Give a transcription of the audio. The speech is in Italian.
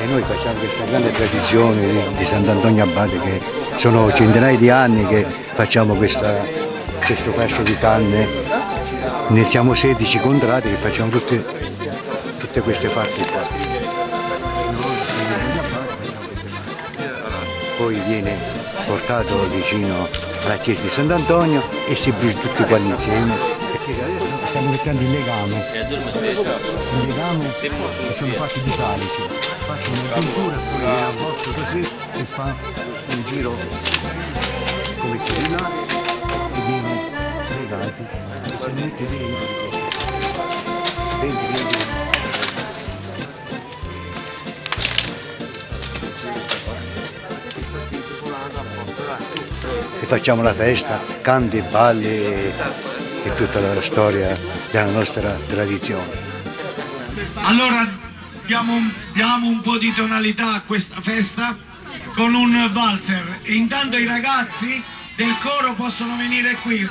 noi facciamo questa grande tradizione di Sant'Antonio Abate, che sono centinaia di anni che facciamo questo fascio di canne. Ne siamo 16 contrati che facciamo tutte queste parti qua. Poi viene portato vicino alla chiesa di Sant'Antonio e si brucia tutti quanti insieme, perché adesso stiamo mettendo il legame che sono fatti di salici, faccio una puntura e poi viene avvolto così e fa un giro come di là e viene legati e si mette dentro. E facciamo la festa, canti, balli e tutta la storia della nostra tradizione. Allora diamo un po' di tonalità a questa festa con un valzer e intanto i ragazzi del coro possono venire qui.